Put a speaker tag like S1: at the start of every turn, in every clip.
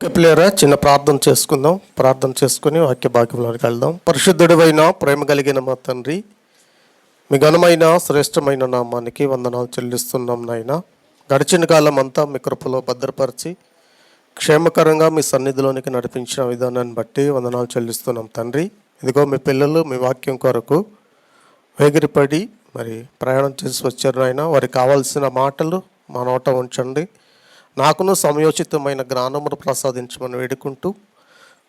S1: ప్లేయరా చిన్న ప్రార్థన చేసుకుందాం. ప్రార్థన చేసుకుని వాక్య భాగ్యంలోకి వెళ్దాం. పరిశుద్ధుడైన ప్రేమ కలిగిన మా తండ్రి, మీ ఘనమైన శ్రేష్టమైన నామానికి వందనాలు చెల్లిస్తున్నాం నాయన. గడిచిన కాలం అంతా మీ కృపలో భద్రపరిచి క్షేమకరంగా మీ సన్నిధిలోనికి నడిపించిన విధానాన్ని బట్టి వందనాలు చెల్లిస్తున్నాం తండ్రి. ఇదిగో మీ పిల్లలు మీ వాక్యం కొరకు వేగిరిపడి మరి ప్రయాణం చేసి వచ్చారు నాయన. వారికి కావాల్సిన మాటలు మా నోట ఉంచండి. నాకును సమయోచితమైన జ్ఞానమును ప్రసాదించమని వేడుకుంటూ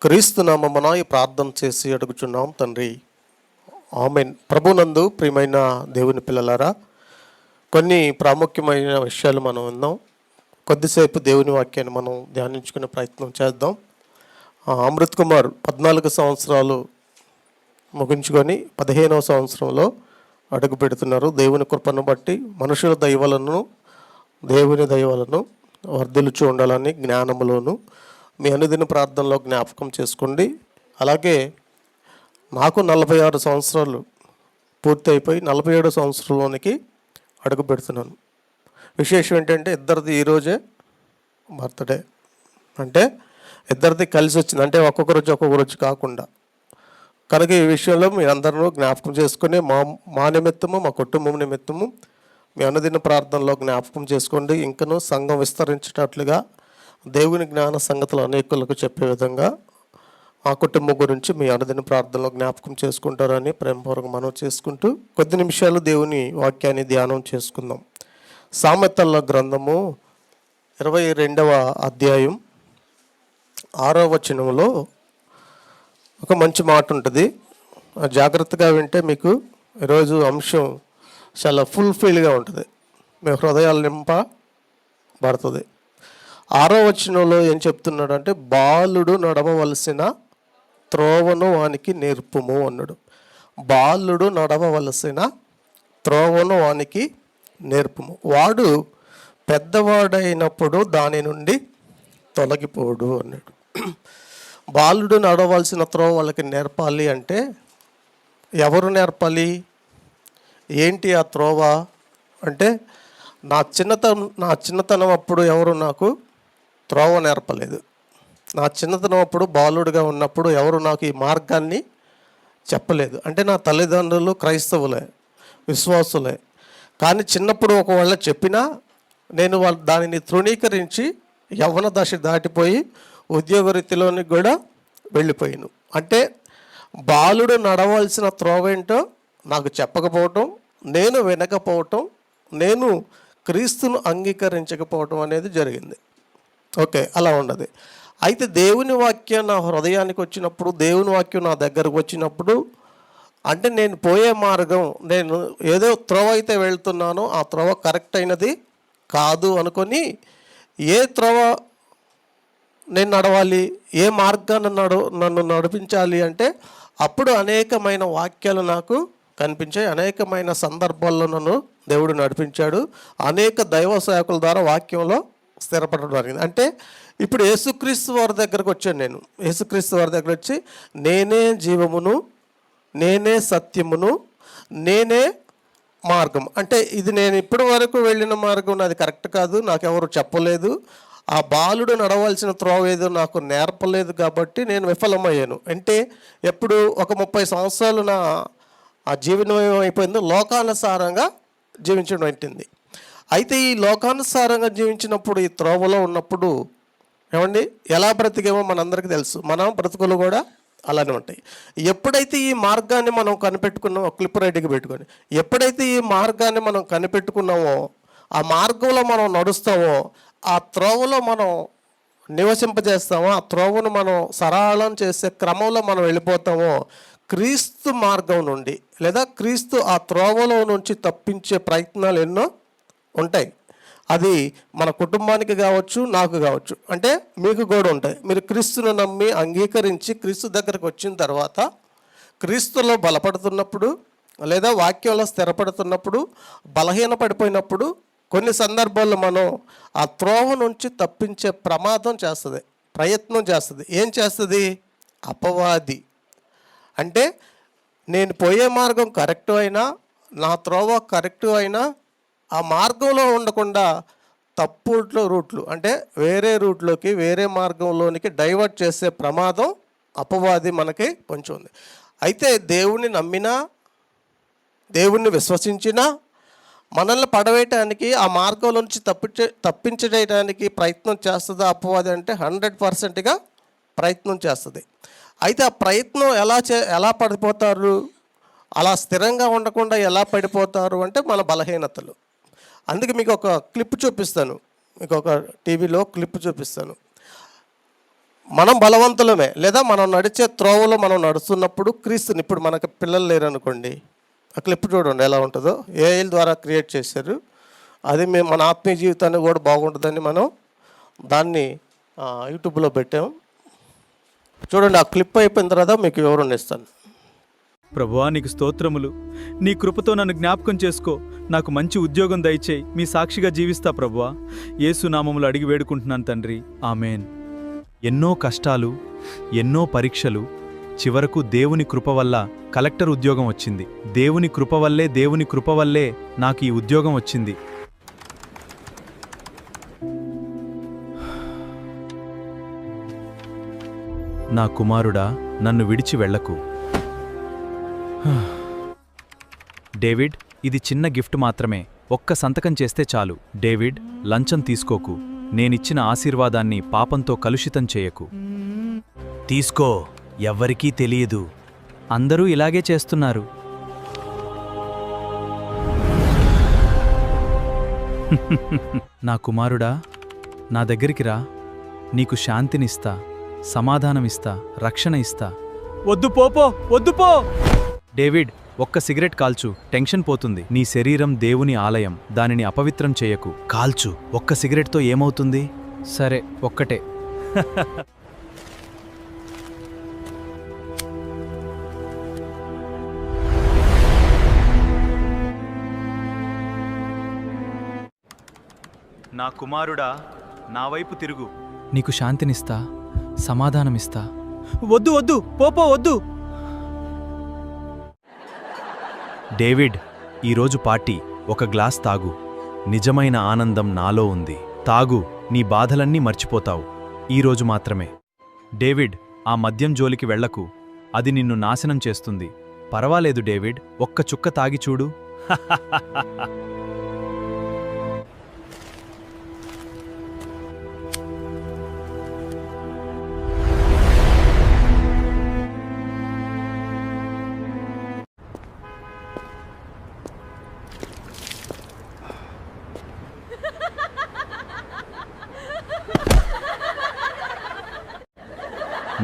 S1: క్రీస్తు నామమున ఈ ప్రార్థన చేసి అడుగుచున్నాం తండ్రి, ఆమేన్. ప్రభునందు ప్రియమైన దేవుని పిల్లలారా, కొన్ని ప్రాముఖ్యమైన విషయాలు మనం విందాం. కొద్దిసేపు దేవుని వాక్యాన్ని మనం ధ్యానించుకునే ప్రయత్నం చేద్దాం. అమృత్ కుమార్ 14 సంవత్సరాలు ముగించుకొని 15వ సంవత్సరంలో అడుగు పెడుతున్నారు. దేవుని కృపను బట్టి మనుషుల దైవలను దేవుని దైవలను వర్ధిల్లుచు ఉండాలని జ్ఞానములోను మీ అనుదిన ప్రార్థనలో జ్ఞాపకం చేసుకోండి. అలాగే నాకు 46 సంవత్సరాలు పూర్తి అయిపోయి 47 సంవత్సరంలోనికి అడుగు పెడుతున్నాను. విశేషం ఏంటంటే ఇద్దరిది ఈరోజే బర్త్డే, అంటే ఇద్దరిది కలిసి వచ్చింది, అంటే ఒక్కొక్క రోజు కాకుండా. కనుక ఈ విషయంలో మీ అందరూ జ్ఞాపకం చేసుకుని మా నిమిత్తము మా కుటుంబం నిమిత్తము మీ అనుదిన ప్రార్థనలో జ్ఞాపకం చేసుకోండి. ఇంకనూ సంఘం విస్తరించేటట్లుగా దేవుని జ్ఞాన సంగతులు అనేకులకు చెప్పే విధంగా ఆ కుటుంబం గురించి మీ అనుదిన ప్రార్థనలో జ్ఞాపకం చేసుకుంటారని ప్రేమపూర్వకంగా మనం చేసుకుంటూ కొద్ది నిమిషాలు దేవుని వాక్యాన్ని ధ్యానం చేసుకుందాం. సామెతల గ్రంథము 22వ అధ్యాయం 6వ వచనంలో ఒక మంచి మాట ఉంటుంది. జాగ్రత్తగా వింటే మీకు ఈరోజు అంశం చాలా ఫుల్ఫిల్గా ఉంటుంది, మీ హృదయాలు నింపబడుతుంది. 6వ వచనంలో ఏం చెప్తున్నాడు అంటే, బాలుడు నడవవలసిన త్రోవను వానికి నేర్పుము అన్నాడు. బాలుడు నడవవలసిన త్రోవను వానికి నేర్పుము, వాడు పెద్దవాడైనప్పుడు దాని నుండి తొలగిపోడు అన్నాడు. బాలుడు నడవలసిన త్రోవ వాళ్ళకి నేర్పాలి అంటే ఎవరు నేర్పాలి? ఏంటి ఆ త్రోవ అంటే, నా చిన్నతనం అప్పుడు ఎవరు నాకు త్రోవ నేర్పలేదు. నా చిన్నతనం అప్పుడు బాలుడిగా ఉన్నప్పుడు ఎవరు నాకు ఈ మార్గాన్ని చెప్పలేదు. అంటే నా తల్లిదండ్రులు క్రైస్తవులే, విశ్వాసులే. కానీ చిన్నప్పుడు ఒకవేళ చెప్పినా నేను దానిని తృణీకరించి యవ్వన దశ దాటిపోయి ఉద్యోగరీతిలోనికి కూడా వెళ్ళిపోయాను. అంటే బాలుడు నడవలసిన త్రోవ ఏంటో నాకు చెప్పకపోవటం, నేను వినకపోవటం, నేను క్రీస్తును అంగీకరించకపోవటం అనేది జరిగింది. ఓకే, అలా ఉండదు. అయితే దేవుని వాక్యం నా హృదయానికి వచ్చినప్పుడు, దేవుని వాక్యం నా దగ్గరకు వచ్చినప్పుడు, అంటే నేను పోయే మార్గం, నేను ఏదో త్రోవ అయితే వెళ్తున్నానో ఆ త్రోవ కరెక్ట్ అయినది కాదు అనుకొని ఏ త్రోవ నేను నడవాలి, ఏ మార్గాన్ని నన్ను నడిపించాలి అంటే అప్పుడు అనేకమైన వాక్యాలు నాకు కనిపించాయి. అనేకమైన సందర్భాల్లో నన్ను దేవుడు నడిపించాడు. అనేక దైవ సేవకుల ద్వారా వాక్యంలో స్థిరపడడం జరిగింది. అంటే ఇప్పుడు యేసుక్రీస్తు వారి దగ్గరకు వచ్చాను. నేను యేసుక్రీస్తు వారి దగ్గర వచ్చి, నేనే జీవమును, నేనే సత్యమును, నేనే మార్గం. అంటే ఇది నేను ఇప్పటి వరకు వెళ్ళిన మార్గం నాది కరెక్ట్ కాదు, నాకెవరు చెప్పలేదు. ఆ బాలుడు నడవలసిన త్రోవ ఏదో నాకు నేర్పలేదు కాబట్టి నేను విఫలమయ్యాను. అంటే ఎప్పుడు ఒక 30 సంవత్సరాలు నా ఆ జీవనం అయిపోయింది, లోకానుసారంగా జీవించడం పెట్టింది. అయితే ఈ లోకానుసారంగా జీవించినప్పుడు, ఈ త్రోవలో ఉన్నప్పుడు ఏమండి ఎలా బ్రతికేమో మనందరికీ తెలుసు. మన బ్రతుకులు కూడా అలానే ఉంటాయి. ఎప్పుడైతే ఈ మార్గాన్ని మనం కనిపెట్టుకున్నామో, క్లిప్ రైట్కి పెట్టుకొని, ఎప్పుడైతే ఈ మార్గాన్ని మనం కనిపెట్టుకున్నామో, ఆ మార్గంలో మనం నడుస్తామో, ఆ త్రోవలో మనం నివసింపజేస్తామో, ఆ త్రోవను మనం సరళం చేసే క్రమంలో మనం వెళ్ళిపోతామో, క్రీస్తు మార్గం నుండి లేదా క్రీస్తు ఆ త్రోవలో నుంచి తప్పించే ప్రయత్నాలు ఎన్నో ఉంటాయి. అది మన కుటుంబానికి కావచ్చు, నాకు కావచ్చు, అంటే మీకు కూడా ఉంటాయి. మీరు క్రీస్తును నమ్మి అంగీకరించి క్రీస్తు దగ్గరకు వచ్చిన తర్వాత, క్రీస్తులో బలపడుతున్నప్పుడు లేదా వాక్యంలో స్థిరపడుతున్నప్పుడు, బలహీన పడిపోయినప్పుడు కొన్ని సందర్భాల్లో మనం ఆ త్రోవ నుంచి తప్పించే ప్రమాదం చేస్తుంది, ప్రయత్నం చేస్తుంది. ఏం చేస్తుంది? అపవాది. అంటే నేను పోయే మార్గం కరెక్ట్ అయినా, నా త్రోవ కరెక్ట్ అయినా, ఆ మార్గంలో ఉండకుండా తప్పుడు రూట్లు అంటే వేరే రూట్లోకి వేరే మార్గంలోనికి డైవర్ట్ చేసే ప్రమాదం అపవాది మనకి కొంచెం ఉంది. అయితే దేవుణ్ణి నమ్మినా దేవుణ్ణి విశ్వసించినా మనల్ని పడవేయటానికి ఆ మార్గంలో నుంచి తప్పించడానికి ప్రయత్నం చేస్తుందా అపవాది అంటే 100%గా ప్రయత్నం చేస్తుంది. అయితే ఆ ప్రయత్నం ఎలా పడిపోతారు, అలా స్థిరంగా ఉండకుండా ఎలా పడిపోతారు అంటే మన బలహీనతలు. అందుకే మీకు ఒక క్లిప్ చూపిస్తాను, మీకు ఒక టీవీలో క్లిప్ చూపిస్తాను. మనం బలవంతులమే, లేదా మనం నడిచే త్రోవలో మనం నడుస్తున్నప్పుడు క్రీస్తుని, ఇప్పుడు మనకు పిల్లలు లేరనుకోండి, ఆ క్లిప్ చూడండి ఎలా ఉంటుందో. ఏఐ ద్వారా క్రియేట్ చేశారు. అది మేము మన ఆత్మీయ జీవితాన్ని కూడా బాగుంటుందని మనం దాన్ని యూట్యూబ్లో పెట్టాము. చూడండి, ఆ క్లిప్ అయిపోయిన తర్వాత మీకు వివరణ ఇస్తాను.
S2: ప్రభువా, నీకు స్తోత్రములు. నీ కృపతో నన్ను జ్ఞాపకం చేసుకో. నాకు మంచి ఉద్యోగం దయచేయి. మీ సాక్షిగా జీవిస్తా ప్రభువా. యేసు నామములో అడిగి వేడుకుంటున్నాను తండ్రి, ఆమెన్. ఎన్నో కష్టాలు, ఎన్నో పరీక్షలు, చివరకు దేవుని కృప వల్ల కలెక్టర్ ఉద్యోగం వచ్చింది. దేవుని కృప వల్లే నాకు ఈ ఉద్యోగం వచ్చింది. నా కుమారుడా, నన్ను విడిచి వెళ్ళకు. డేవిడ్, ఇది చిన్న గిఫ్ట్ మాత్రమే. ఒక్క సంతకం చేస్తే చాలు. డేవిడ్, లంచం తీసుకోకు. నేనిచ్చిన ఆశీర్వాదాన్ని పాపంతో కలుషితం చేయకు. తీసుకో, ఎవ్వరికీ తెలియదు. అందరూ ఇలాగే చేస్తున్నారు. నా కుమారుడా, నా దగ్గరికి రా. నీకు శాంతినిస్తా, సమాధానమిస్తా, రక్షణ ఇస్తా. వద్దు పోపో, వద్దు పో. డేవిడ్, ఒక్క సిగరెట్ కాల్చు, టెన్షన్ పోతుంది. నీ శరీరం దేవుని ఆలయం, దానిని అపవిత్రం చేయకు. కాల్చు. ఒక్క సిగరెట్తో ఏమవుతుంది? సరే, ఒక్కటే. నా కుమారుడా, నా వైపు తిరుగు. నీకు శాంతినిస్తా, సమాధానమిస్తా. వద్దు వద్దు, పోపో వద్దు. డేవిడ్, ఈరోజు పార్టీ. ఒక గ్లాస్ తాగు. నిజమైన ఆనందం నాలో ఉంది. తాగు, నీ బాధలన్నీ మర్చిపోతావు. ఈరోజు మాత్రమే. డేవిడ్, ఆ మద్యం జోలికి వెళ్లకు. అది నిన్ను నాశనం చేస్తుంది. పర్వాలేదు డేవిడ్, ఒక్క చుక్క తాగి చూడు.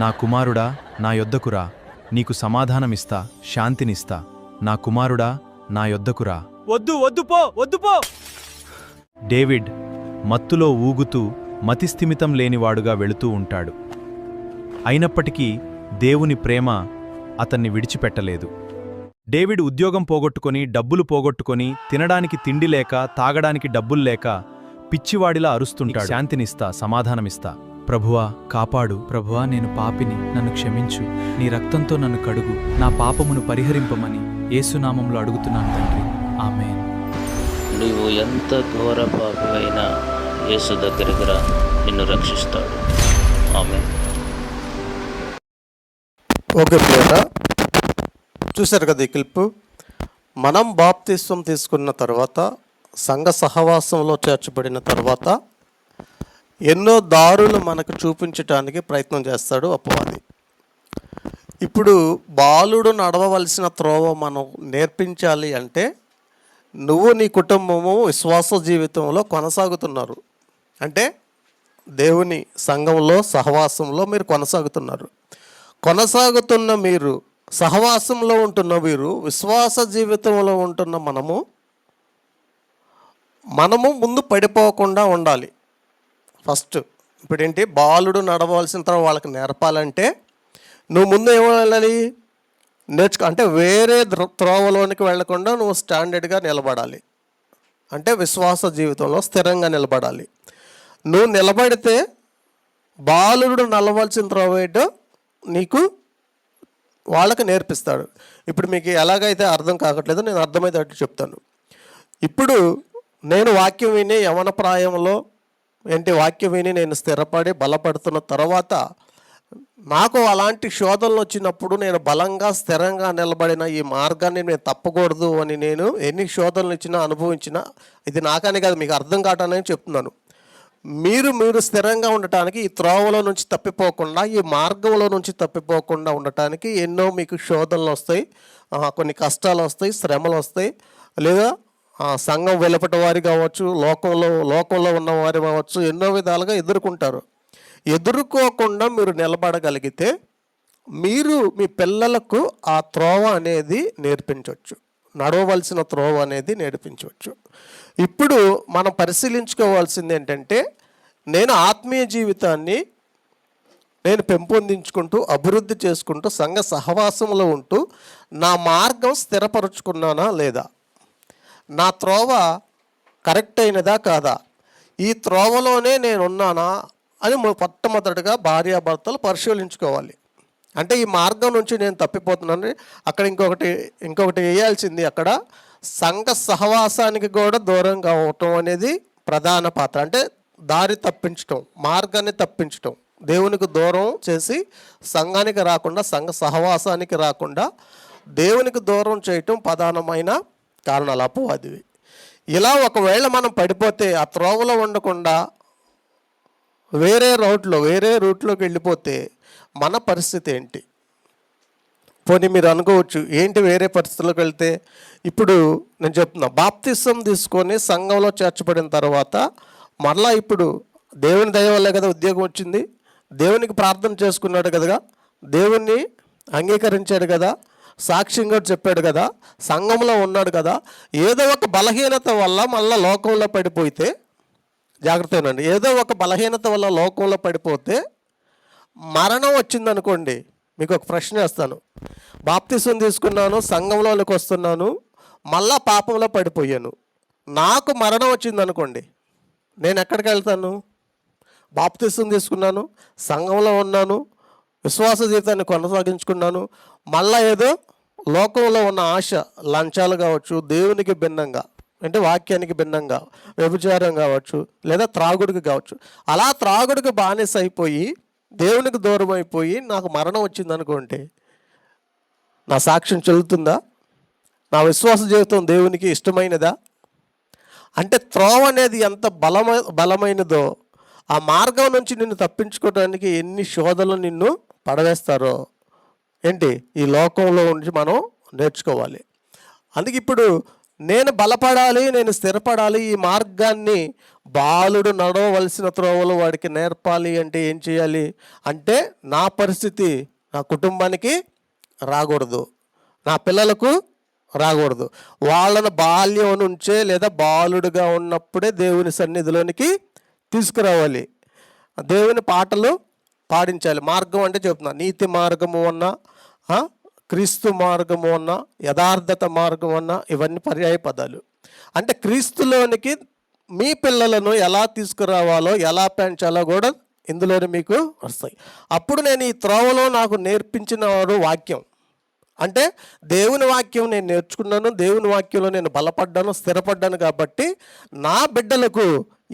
S2: నా కుమారుడా, నా యొద్దకురా. నీకు సమాధానమిస్తా, శాంతినిస్తా. నా కుమారుడా, నా యొద్దకురా. వద్దు వద్దు పో, వద్దు పో. డేవిడ్ మత్తులో ఊగుతూ మతిస్థిమితం లేనివాడుగా వెళుతూ ఉంటాడు. అయినప్పటికీ దేవుని ప్రేమ అతన్ని విడిచిపెట్టలేదు. డేవిడ్ ఉద్యోగం పోగొట్టుకొని, డబ్బులు పోగొట్టుకొని, తినడానికి తిండి లేక, తాగడానికి డబ్బుల్లేక పిచ్చివాడిలా అరుస్తుంటాడు. శాంతినిస్తా, సమాధానమిస్తా. ప్రభువా, కాపాడు. ప్రభువా, నేను పాపిని, నన్ను క్షమించు. నీ రక్తంతో నన్ను కడుగు. నా పాపమును పరిహరింపమని యేసునామంలో అడుగుతున్నాను తండ్రి, ఆమేన్.
S3: నీవు ఎంత ఘోర పాపివైనా యేసు దగ్గరికి రా, నిన్ను రక్షిస్తాడు. ఆమేన్.
S1: ఓకే ప్రియరా, చూశారు కదా ఈ క్లిప్పు. మనం బాప్తిస్వం తీసుకున్న తర్వాత, సంఘ సహవాసంలో చేర్చబడిన తర్వాత ఎన్నో దారులు మనకు చూపించటానికి ప్రయత్నం చేస్తాడు అపవాది. ఇప్పుడు బాలుడు నడవవలసిన త్రోవ మనం నేర్పించాలి అంటే నువ్వు నీ కుటుంబము విశ్వాస జీవితంలో కొనసాగుతున్నారు అంటే దేవుని సంఘంలో సహవాసంలో మీరు కొనసాగుతున్న మీరు, సహవాసంలో ఉంటున్న వీరు, విశ్వాస జీవితంలో ఉంటున్న మనము ముందు పడిపోకుండా ఉండాలి. ఫస్ట్ ఇప్పుడేంటి, బాలుడు నడవలసిన తర్వాత వాళ్ళకి నేర్పాలంటే నువ్వు ముందు ఏమవ్వాలి, నేర్చుకో. అంటే వేరే త్రోవలోనికి వెళ్లకుండా నువ్వు స్టాండర్డ్గా నిలబడాలి. అంటే విశ్వాస జీవితంలో స్థిరంగా నిలబడాలి. నువ్వు నిలబడితే బాలుడు నడవలసిన త్రోవ ఏంటో నీకు వాళ్ళకి నేర్పిస్తాడు. ఇప్పుడు మీకు ఎలాగైతే అర్థం కావట్లేదో నేను అర్థమైతే చెప్తాను. ఇప్పుడు నేను వాక్యం విని యవన ప్రాయంలో ఏంటి వాక్యం విని నేను స్థిరపడి బలపడుతున్న తర్వాత నాకు అలాంటి శోధనలు వచ్చినప్పుడు నేను బలంగా స్థిరంగా నిలబడిన ఈ మార్గాన్ని నేను తప్పకూడదు అని నేను ఎన్ని శోధనలు ఇచ్చినా అనుభవించినా, ఇది నాకనే కాదు మీకు అర్థం కావటానికి చెప్తున్నాను. మీరు స్థిరంగా ఉండటానికి, ఈ త్రోవలో నుంచి తప్పిపోకుండా, ఈ మార్గంలో నుంచి తప్పిపోకుండా ఉండటానికి ఎన్నో మీకు శోధనలు వస్తాయి, కొన్ని కష్టాలు వస్తాయి, శ్రమలు వస్తాయి, లేదా సంఘం వెలుపటి వారి కావచ్చు, లోకంలో ఉన్నవారు కావచ్చు, ఎన్నో విధాలుగా ఎదుర్కొంటారు. ఎదుర్కోకుండా మీరు నిలబడగలిగితే మీరు మీ పిల్లలకు ఆ త్రోవ అనేది నేర్పించవచ్చు, నడవవలసిన త్రోవ అనేది నేర్పించవచ్చు. ఇప్పుడు మనం పరిశీలించుకోవాల్సింది ఏంటంటే, నేను ఆత్మీయ జీవితాన్ని నేను పెంపొందించుకుంటూ అభివృద్ధి చేసుకుంటూ సంఘ సహవాసంలో ఉంటూ నా మార్గం స్థిరపరుచుకున్నానా లేదా, నా త్రోవ కరెక్ట్ అయినదా కాదా, ఈ త్రోవలోనే నేనున్నానా అని మొట్టమొదటిగా భార్యాభర్తలు పరిశీలించుకోవాలి. అంటే ఈ మార్గం నుంచి నేను తప్పిపోతున్నాను. అక్కడ ఇంకొకటి వేయాల్సింది, అక్కడ సంఘ సహవాసానికి కూడా దూరంగా అవటం అనేది ప్రధాన పాత్ర. అంటే దారి తప్పించటం, మార్గాన్ని తప్పించటం, దేవునికి దూరం చేసి సంఘానికి రాకుండా, సంఘ సహవాసానికి రాకుండా దేవునికి దూరం చేయటం ప్రధానమైన కారణాలు అపవాదివి. ఇలా ఒకవేళ మనం పడిపోతే, ఆ త్రోవలో ఉండకుండా వేరే రూట్లోకి వెళ్ళిపోతే మన పరిస్థితి ఏంటి? పోనీ మీరు అనుకోవచ్చు, ఏంటి వేరే పరిస్థితుల్లోకి వెళ్తే? ఇప్పుడు నేను చెప్తున్నా, బాప్తిసం తీసుకొని సంఘంలో చేర్చబడిన తర్వాత మరలా ఇప్పుడు దేవుని దయ వల్లే కదా ఉద్యోగం వచ్చింది, దేవునికి ప్రార్థన చేసుకున్నాడు కదా, దేవుణ్ణి అంగీకరించాడు కదా, సాక్ష్యంగా చెప్పాడు కదా, సంఘంలో ఉన్నాడు కదా. ఏదో ఒక బలహీనత వల్ల మళ్ళీ లోకంలో పడిపోతే, జాగ్రత్తనండి, ఏదో ఒక బలహీనత వల్ల లోకంలో పడిపోతే మరణం వచ్చిందనుకోండి, మీకు ఒక ప్రశ్న వేస్తాను. బాప్తిసం తీసుకున్నాను, సంఘంలోనికి వస్తున్నాను, మళ్ళా పాపంలో పడిపోయాను, నాకు మరణం వచ్చిందనుకోండి, నేను ఎక్కడికి వెళ్తాను? బాప్తిసం తీసుకున్నాను, సంఘంలో ఉన్నాను, విశ్వాస జీవితాన్ని కొనసాగించుకున్నాను, మళ్ళా ఏదో లోకంలో ఉన్న ఆశ, లంచాలు కావచ్చు, దేవునికి భిన్నంగా అంటే వాక్యానికి భిన్నంగా వ్యభిచారం కావచ్చు, లేదా త్రాగుడికి కావచ్చు, అలా త్రాగుడికి బానిస అయిపోయి దేవునికి దూరం అయిపోయి నాకు మరణం వచ్చిందనుకోండి, నా సాక్ష్యం చెల్లుతుందా? నా విశ్వాస జీవితం దేవునికి ఇష్టమైనదా? అంటే త్రోవ అనేది ఎంత బలమైనదో, ఆ మార్గం నుంచి నిన్ను తప్పించుకోవడానికి ఎన్ని శోధనలు నిన్ను పడవేస్తారో ఏంటి ఈ లోకంలో నుంచి మనం నేర్చుకోవాలి. అందుకే ఇప్పుడు నేను బలపడాలి, నేను స్థిరపడాలి, ఈ మార్గాన్ని బాలుడు నడవవలసిన త్రోవలు వాడికి నేర్పాలి అంటే ఏం చేయాలి అంటే, నా పరిస్థితి నా కుటుంబానికి రాకూడదు, నా పిల్లలకు రాకూడదు. వాళ్ళను బాల్యం నుంచే లేదా బాలుడుగా ఉన్నప్పుడే దేవుని సన్నిధిలోనికి తీసుకురావాలి, దేవుని పాటలు పాడించాలి. మార్గం అంటే చెప్తున్నా, నీతి మార్గము అన్నా, క్రీస్తు మార్గము అన్నా, యథార్థత మార్గం అన్నా, ఇవన్నీ పర్యాయ పదాలు. అంటే క్రీస్తులోనికి మీ పిల్లలను ఎలా తీసుకురావాలో, ఎలా పెంచాలో కూడా ఇందులోనే మీకు వస్తాయి. అప్పుడు నేను ఈ త్రోవలో నాకు నేర్పించిన వాక్యం అంటే దేవుని వాక్యం నేను నేర్చుకున్నాను, దేవుని వాక్యంలో నేను బలపడ్డాను, స్థిరపడ్డాను. కాబట్టి నా బిడ్డలకు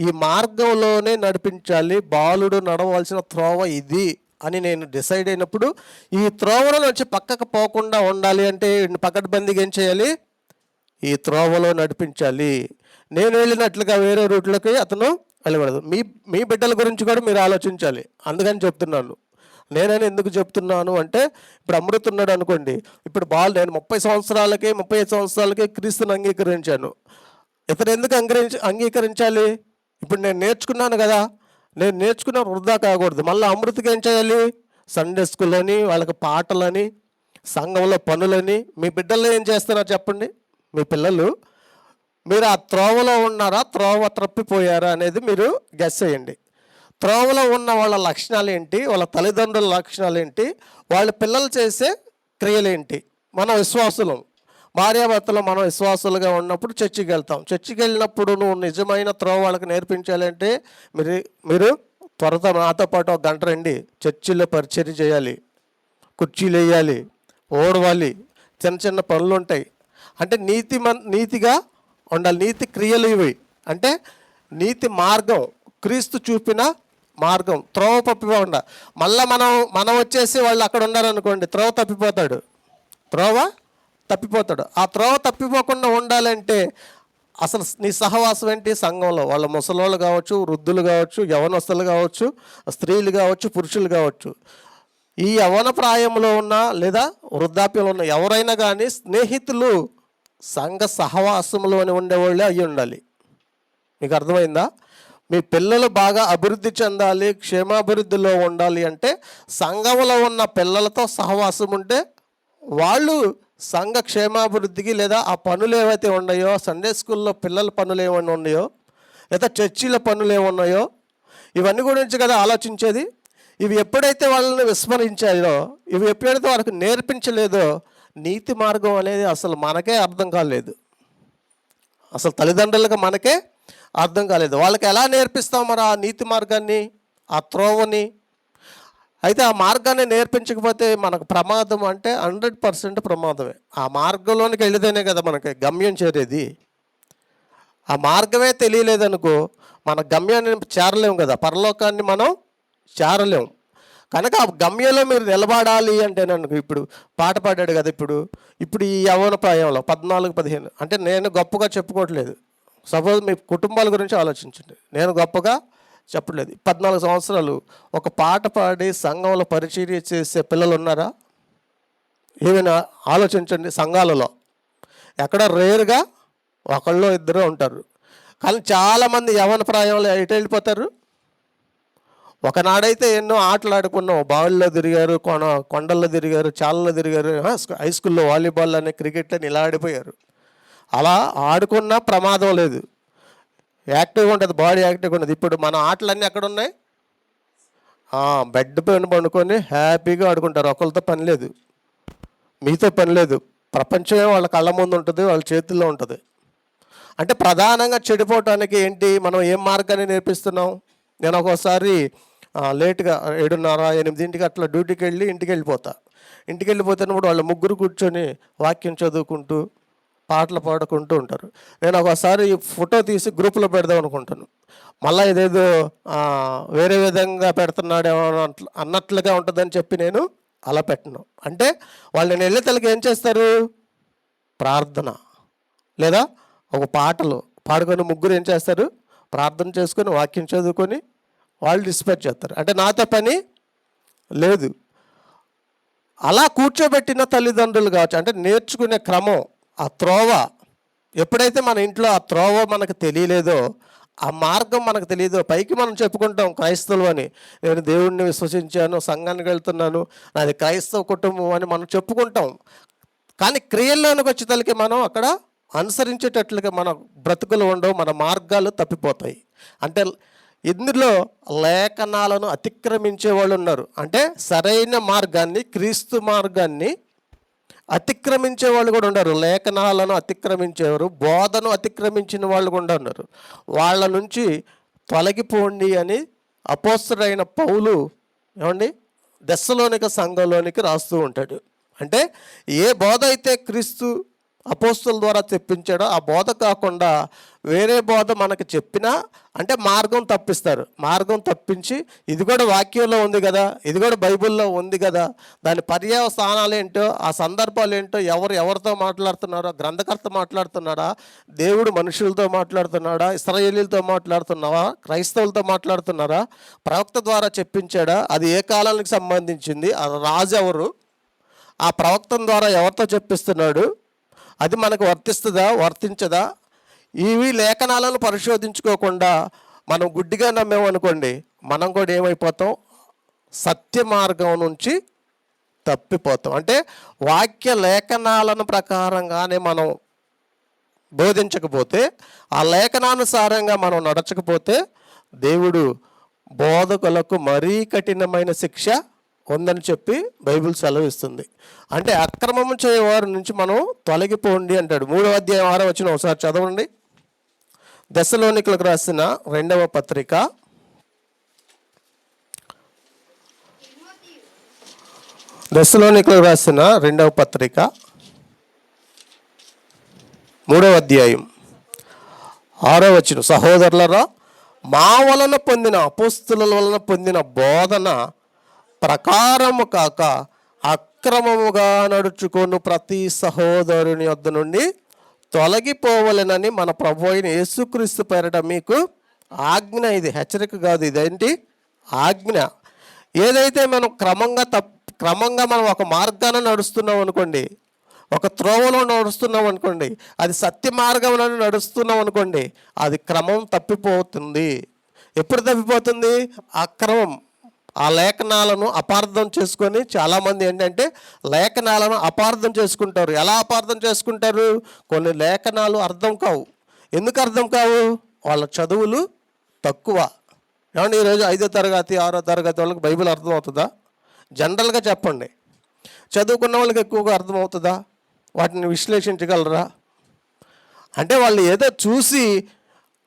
S1: ఈ మార్గంలోనే నడిపించాలి, బాలుడు నడవలసిన త్రోవ ఇది అని నేను డిసైడ్ అయినప్పుడు, ఈ త్రోవలో నుంచి పక్కకు పోకుండా ఉండాలి అంటే పకడ్బందీగా ఏం చేయాలి? ఈ త్రోవలో నడిపించాలి. నేను వెళ్ళినట్లుగా వేరే రూట్లోకి అతను వెళ్ళకూడదు. మీ బిడ్డల గురించి కూడా మీరు ఆలోచించాలి. అందుకని చెప్తున్నాను. నేనైనా ఎందుకు చెప్తున్నాను అంటే, ఇప్పుడు అమృత ఉన్నాడు అనుకోండి, ఇప్పుడు నేను 35 సంవత్సరాలకే క్రీస్తుని అంగీకరించాను. ఇతను ఎందుకు అంగీకరించాలి? ఇప్పుడు నేను నేర్చుకున్నాను కదా, నేను నేర్చుకున్న వృధా కాకూడదు. మళ్ళీ అమృతకి ఏం చేయాలి? సండే స్కూల్లోని వాళ్ళకి పాటలని, సంఘంలో పనులని. మీ బిడ్డల్లో ఏం చేస్తున్నారు చెప్పండి? మీ పిల్లలు మీరు ఆ త్రోవలో ఉన్నారా, త్రోవ తప్పిపోయారా అనేది మీరు గెస్ చేయండి. త్రోవలో ఉన్న వాళ్ళ లక్షణాలు ఏంటి, వాళ్ళ తల్లిదండ్రుల లక్షణాలు ఏంటి, వాళ్ళ పిల్లలు చేసే క్రియలేంటి. మన విశ్వాసులం, భార్యాభర్తలు మనం విశ్వాసులుగా ఉన్నప్పుడు చర్చికి వెళ్తాం. చర్చికి వెళ్ళినప్పుడు నువ్వు నిజమైన త్రోవ వాళ్ళకి నేర్పించాలంటే మీరు త్వరతో నాతో పాటు 1 గంట రండి, చర్చిలో పరిచర్య చేయాలి, కుర్చీలు వేయాలి, ఓడవాలి, చిన్న పనులు ఉంటాయి. అంటే నీతిగా ఉండాలి. నీతి క్రియలు ఇవి అంటే నీతి మార్గం, క్రీస్తు చూపిన మార్గం. త్రోవ తప్పిపోకుండా మళ్ళీ మనం వచ్చేసి వాళ్ళు అక్కడ ఉన్నారనుకోండి, త్రోవ తప్పిపోతాడు. ఆ త్రోవ తప్పిపోకుండా ఉండాలంటే అసలు నీ సహవాసం ఏంటి? సంఘంలో వాళ్ళ ముసలోళ్ళు కావచ్చు, వృద్ధులు కావచ్చు, యవనస్తులు కావచ్చు, స్త్రీలు కావచ్చు, పురుషులు కావచ్చు. ఈ యవన ప్రాయంలో ఉన్న లేదా వృద్ధాప్యంలో ఉన్న ఎవరైనా కానీ స్నేహితులు సంఘ సహవాసంలోనే ఉండేవాళ్ళే అయ్యి ఉండాలి. మీకు అర్థమైందా? మీ పిల్లలు బాగా అభివృద్ధి చెందాలి, క్షేమాభివృద్ధిలో ఉండాలి అంటే సంఘంలో ఉన్న పిల్లలతో సహవాసం ఉంటే వాళ్ళు సంఘ క్షేమాభివృద్ధికి లేదా ఆ పనులు ఏవైతే ఉన్నాయో, సండే స్కూల్లో పిల్లల పనులు ఏమైనా ఉన్నాయో, లేదా చర్చిల పనులు ఏమున్నాయో, ఇవన్నీ గురించి కదా ఆలోచించేది. ఇవి ఎప్పుడైతే వాళ్ళని విస్మరించాయో, ఇవి ఎప్పుడైతే వాళ్ళకి నేర్పించలేదో, నీతి మార్గం అనేది అసలు మనకే అర్థం కాలేదు. అసలు తల్లిదండ్రులుగా మనకే అర్థం కాలేదు. వాళ్ళకి ఎలా నేర్పిస్తాం మరి ఆ నీతి మార్గాన్ని, ఆ త్రోవని? అయితే ఆ మార్గాన్ని నేర్పించకపోతే మనకు ప్రమాదం అంటే 100% ప్రమాదమే. ఆ మార్గంలోనికి వెళితేనే కదా మనకి గమ్యం చేరేది. ఆ మార్గమే తెలియలేదనుకో మన గమ్యాన్ని చేరలేము కదా, పరలోకాన్ని మనం చేరలేము. కనుక ఆ గమ్యంలో మీరు నిలబడాలి అంటే నన్ను ఇప్పుడు పాట పాడాడు కదా, ఇప్పుడు ఈ యవ్వన ప్రాయంలో 14-15 అంటే నేను గొప్పగా చెప్పుకోవట్లేదు. సపోజ్ మీ కుటుంబాల గురించి ఆలోచించండి, నేను గొప్పగా చెప్పట్లేదు. 14 సంవత్సరాలు ఒక పాట పాడి సంఘంలో పరిచర్య చేసే పిల్లలు ఉన్నారా? ఏమైనా ఆలోచించండి. సంఘాలలో ఎక్కడ రేరుగా ఒకళ్ళు ఇద్దరు ఉంటారు. కానీ చాలామంది యవ్వన ప్రాయంలో ఎటు వెళ్ళిపోతారు? ఒకనాడైతే ఎన్నో ఆటలు ఆడుకున్నాం, బావుల్లో తిరిగారు, కొండల్లో తిరిగారు, చాలలో తిరిగారు, హై స్కూల్లో వాలీబాల్ అని, క్రికెట్ అని ఇలా ఆడిపోయారు. అలా ఆడుకున్నా ప్రమాదం లేదు, యాక్టివ్గా ఉంటుంది, బాడీ యాక్టివ్గా ఉంటుంది. ఇప్పుడు మన ఆటలన్నీ ఎక్కడ ఉన్నాయి? బెడ్ పైన పండుకొని హ్యాపీగా ఆడుకుంటారు. ఒకరితో పని లేదు, మీతో పని లేదు, ప్రపంచమే వాళ్ళ కళ్ళ ముందు ఉంటుంది, వాళ్ళ చేతుల్లో ఉంటుంది. అంటే ప్రధానంగా చెడిపోవటానికి ఏంటి, మనం ఏం మార్గాన్ని నేర్పిస్తున్నాం? నేను ఒక్కోసారి లేట్గా 7:30-8 అట్లా డ్యూటీకి వెళ్ళి ఇంటికి వెళ్ళిపోతున్నప్పుడు వాళ్ళు ముగ్గురు కూర్చొని వాక్యం చదువుకుంటూ పాటలు పాడుకుంటూ ఉంటారు. నేను ఒకసారి ఫోటో తీసి గ్రూప్లో పెడదాం అనుకుంటాను. మళ్ళీ ఇదేదో వేరే విధంగా పెడుతున్నాడేమో అన్నట్లుగా ఉంటుందని చెప్పి నేను అలా పెట్టను. అంటే వాళ్ళు నేను వెళ్ళే తలకి ఏం చేస్తారు? ప్రార్థన లేదా ఒక పాటలు పాడుకొని ముగ్గురు ఏం చేస్తారు? ప్రార్థన చేసుకొని వాక్యం చదువుకొని వాళ్ళు డిస్పాచ్ చేస్తారు. అంటే నాతో పని లేదు. అలా కూర్చోబెట్టిన తల్లిదండ్రులు కావచ్చు. అంటే నేర్చుకునే క్రమం, ఆ త్రోవ ఎప్పుడైతే మన ఇంట్లో ఆ త్రోవ మనకు తెలియలేదో, ఆ మార్గం మనకు తెలియదో, పైకి మనం చెప్పుకుంటాం క్రైస్తవులు అని, నేను దేవుడిని విశ్వసించాను, సంఘానికి వెళ్తున్నాను, నాది క్రైస్తవ కుటుంబం అని మనం చెప్పుకుంటాం. కానీ క్రియల్లోనికి వచ్చేతలకి మనం అక్కడ అనుసరించేటట్లుగా మన బ్రతుకులు ఉండవు, మన మార్గాలు తప్పిపోతాయి. అంటే ఇందులో లేఖనాలను అతిక్రమించే వాళ్ళు ఉన్నారు. అంటే సరైన మార్గాన్ని, క్రీస్తు మార్గాన్ని అతిక్రమించే వాళ్ళు కూడా ఉన్నారు. లేఖనాలను అతిక్రమించేవారు, బోధను అతిక్రమించిన వాళ్ళు కూడా ఉన్నారు. వాళ్ళ నుంచి తొలగిపోండి అని అపోస్తలుడైన పౌలు దెస్సలోనిక సంఘంలోనికి రాస్తూ ఉంటాడు. అంటే ఏ బోధ అయితే క్రీస్తు అపోస్తల ద్వారా తెప్పించాడో ఆ బోధ కాకుండా వేరే బోధ మనకు చెప్పినా అంటే మార్గం తప్పిస్తారు. మార్గం తప్పించి ఇది కూడా వాక్యంలో ఉంది కదా, ఇది కూడా బైబిల్లో ఉంది కదా, దాని పర్యవసానాలు ఏంటో, ఆ సందర్భాలు ఏంటో, ఎవరితో మాట్లాడుతున్నారో, గ్రంథకర్త మాట్లాడుతున్నాడా, దేవుడు మనుషులతో మాట్లాడుతున్నాడా, ఇశ్రాయేలీలతో మాట్లాడుతున్నావా, క్రైస్తవులతో మాట్లాడుతున్నారా, ప్రవక్త ద్వారా చెప్పించాడా, అది ఏ కాలానికి సంబంధించింది, ఆ రాజు ఎవరు, ఆ ప్రవక్త ద్వారా ఎవరితో చెప్పిస్తున్నాడు, అది మనకు వర్తిస్తుందా వర్తించదా? ఇవి లేఖనాలను పరిశోధించుకోకుండా మనం గుడ్డిగా నమ్మేమనుకోండి, మనం కూడా ఏమైపోతాం? సత్య మార్గం నుంచి తప్పిపోతాం. అంటే వాక్య లేఖనాలను ప్రకారంగానే మనం బోధించకపోతే, ఆ లేఖనానుసారంగా మనం నడచకపోతే దేవుడు బోధకులకు మరీ కఠినమైన శిక్ష ఉందని చెప్పి బైబిల్ సెలవిస్తుంది. అంటే అక్రమం చేయవారి నుంచి మనం తొలగిపోండి అంటాడు. 3వ అధ్యాయం 6వ వచనం ఒకసారి చదవండి. దెస్సలోనికలకు రాసిన 2వ పత్రిక 2వ పత్రిక 3వ అధ్యాయం 6వ వచనం. సహోదరులారా, మా వలన పొందిన అపోస్తుల వలన పొందిన బోధన ప్రకారము కాక అక్రమముగా నడుచుకొను ప్రతి సహోదరుని వద్ద నుండి తొలగిపోవలెనని మన ప్రభు అయిన యేసుక్రీస్తు పేరట మీకు ఆజ్ఞ. ఇది హెచ్చరిక కాదు, ఇదేంటి? ఆజ్ఞ. ఏదైతే మనం క్రమంగా మనం ఒక మార్గాన నడుస్తున్నాం అనుకోండి, ఒక త్రోవలో నడుస్తున్నాం అనుకోండి, అది సత్య మార్గంలో నడుస్తున్నాం అనుకోండి, అది క్రమం తప్పిపోతుంది. ఎప్పుడు తప్పిపోతుంది? అక్రమం. ఆ లేఖనాలను అపార్థం చేసుకొని చాలామంది ఏంటంటే లేఖనాలను అపార్థం చేసుకుంటారు. ఎలా అపార్థం చేసుకుంటారు? కొన్ని లేఖనాలు అర్థం కావు. ఎందుకు అర్థం కావు? వాళ్ళ చదువులు తక్కువ. ఏమంటే ఈరోజు 5వ తరగతి 6వ తరగతి వాళ్ళకి బైబిల్ అర్థమవుతుందా? జనరల్గా చెప్పండి. చదువుకున్న వాళ్ళకి ఎక్కువగా అర్థమవుతుందా? వాటిని విశ్లేషించగలరా? అంటే వాళ్ళు ఏదో చూసి